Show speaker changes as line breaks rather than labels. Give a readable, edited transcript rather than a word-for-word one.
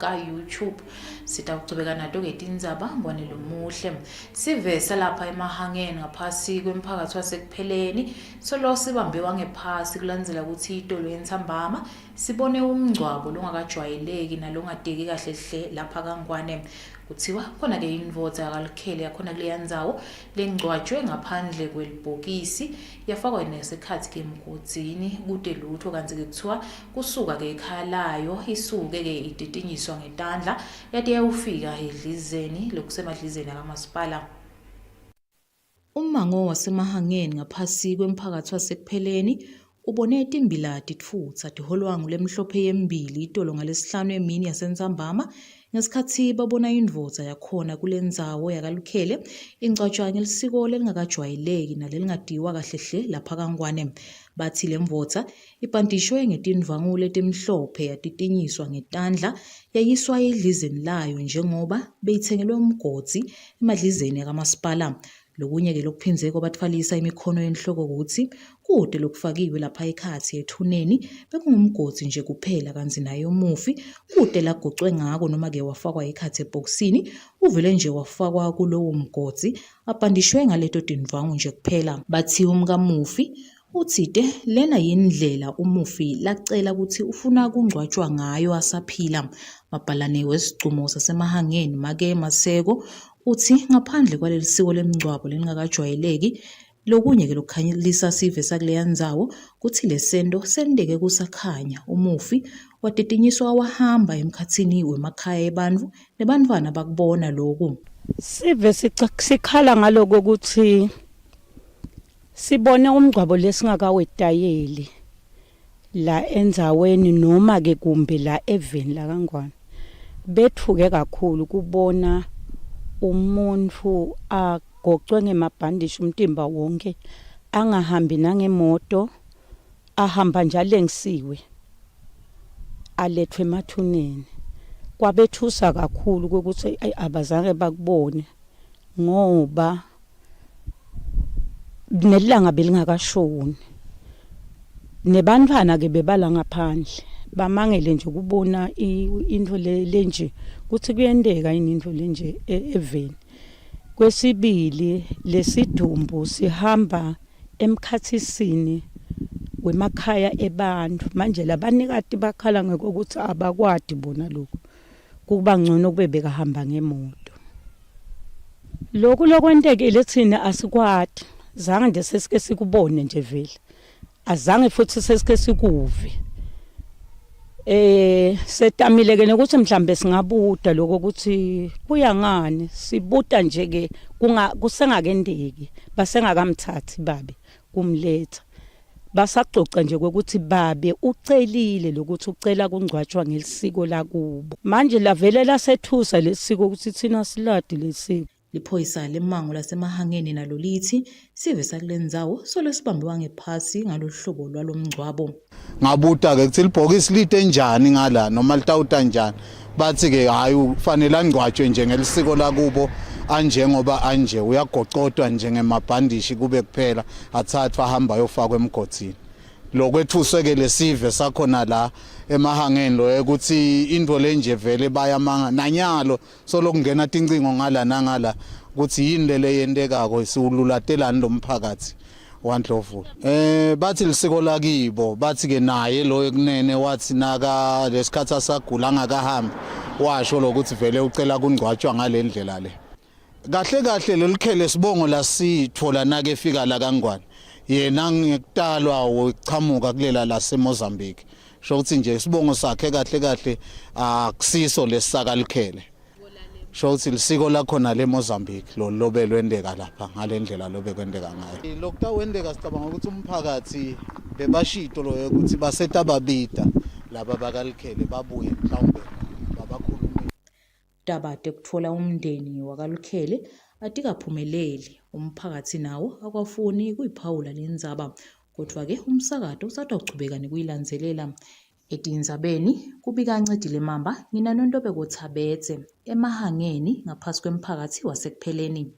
ka-YouTube sitawuchubeka nato-ke tindzaba mbonelo muhle sivese lapha emahangeni ngaphasi kwemphakatsi wasekupheleni solo sibambe wangephasi kulandzela kutsi itolo yentsambama sibone umngcwabo longakajwayeleki nalongateki kahle hle lapha kaNgwane. Kuthiwa khona-ke indvodza yakaLukhele yakhona kuleya ndzawo lengcwatshwe ngaphandle kwelibhokisi yafakwa nesikhathi-ke emgodini kude lutho kanti-ke kuthiwa kusuka-ke ekhaya layo isuke-ke ititinyiswa ngetandla yathi yawufika edlizeni lokusemadlizeni akamasipala. Umango wasemahangeni ngaphasi kwemphakatsi wasekupheleni ubone timbilati tfutsa tiholwangu lemhlophe yembili itolo ngalesihlanu emini yasentsambama ngesikhathi babona indvodza yakhona kule ndzawo yakaLukhele ingcwatshwa lisiko lelingakajwayeleki nalelingadiwa kahle hle lapha kaNgwane. Bathi le mvodza ibhantishwe ngetindvwangu letimhlophe yatitinyiswa ngetandla yayiswa edlizeni layo njengoba beyithengelwe umgodzi emadlizeni akamasipala. Lokunye-ke lokuphindze batfalisa imikhono yenhloko kutsi kude lokufakiwe lapha ekhatsi ethuneni bekungumgodzi nje kuphela kanzi naye umufi kude lagocwe ngako noma-ke wafakwa ekhatsi ebhokisini uvele nje wafakwa kulowo mgodzi abhandishwe ngaleto tindvwangu nje kuphela. Bathi umkamufi utsite lena yindlela umufi lacela ukuthi ufuna kungcwatshwa ngayo asaphila. Mabhalane wesigcumo sasemahangeni Make Maseko uthi ngaphandle kwaleli siko lemngcwabo lelingakajwayeleki lokunye-ke lokukhanyisa sive sakuleya ndzawo kuthi lesento sendeke kusakhanya umufi watitinyiswa wahamba emkhatsini wemakhaya ebantfu nebantfwana bakubona loku.
Sive sikhala ngaloko ukuthi sibone umngcwabo lesingakawetayeli la endzaweni noma-ke kumbe la eveni la kaNgwane. Bethuke kakhulu kubona umuntu agocwe ngemabhandishi umtimba wonke angahambi nangemoto ahamba njalo engisiwe alethwe emathuneni. Kwabethusa kakhulu ukuthi abazange bakubone ngoba nelanga belingakashoni nebantwana-ke bebala ngaphandle bamangele nje kubona into lenje kuthi kuyendeka yini into lenje eveni. Kwesibili lesidumbu sihamba emkhathisini wemakhaya ebantfu manje labanikati bakhala ngokuthi abakwadi bona lokho kuba ngcono kube bekahamba ngemoto. Lokhu lokwendekile thina asikwadi zange nje sesike sikubone nje vele azange futhi sesike sikuve. Setamile-ke nokuthi mhlambe singabuda lokho ukuthi kuya ngani sibuda nje-ke kusengakendeki basengakamthathi babe kumletha basacoca nje ukuthi babe ucelile lokuthi ucela kungcwatshwa ngelisiko lakubo. Manje lavele lasethusa lesiko ukuthi thina siladi lesiko.
Liphoyisa lemango lasemahangeni nalo lithi sive sakule ndzawo solo sibambiwa ngephasi ngalohlobo lwalomngcwabo.
Ngabuta-ke kuthi libhokisi lite njani ngala noma litawuta njani. Bathi-ke hayi ufanele angcwatshwe nje ngelisiko lakubo anjengoba anje uyagocodwa njengemabhandishi kube kuphela athathwa ahamba ayofakwa emgodini. Lokwethuswe-ke lesive sakhona la emahangeni lo ukuthi into lenje vele bayamanga nanyalo solo kungena tincingo ngala nangala ukuthi yini le yendekako siwululatelani lomphakathi waNdlovu. Bathi lisiko lakibo bathi-ke naye lo ekunene wathi naka lesikhathi asagula angakahambi washo lokuthi vele ucela kungcwatshwa ngale ndlela le. Kahle kahle leLukhele sibongo lasithola nake efika la kaNgwane yena ngekutalwa uchamuka kulela laseMozambique. Sho ukuthi nje sibongo sakhe kahle kahle akusiso lesakaLukhele. Sho ukuthi lisiko lakhona leMozambique lo lobe lwendeka lapha ngalendlela lobe kwendeka ngayo. Lokutawendeka sicabanga ukuthi umphakathi bebashito lo ukuthi baseta babita laba bakaLukhele babuye mhlawumbe babakhuluma.
Dabade kuthola umndeni wakaLukhele atikaphumeleli umphakathi nawo akwafuni kuyiphawula lendzaba kodwa-ke umsakato usatawuchubeka nekuyilandzelela. Etindzabeni kubika Ncedile Mamba ngina Nontobeko Thabetse emahangeni ngaphasi kwemphakatsi wasekupheleni.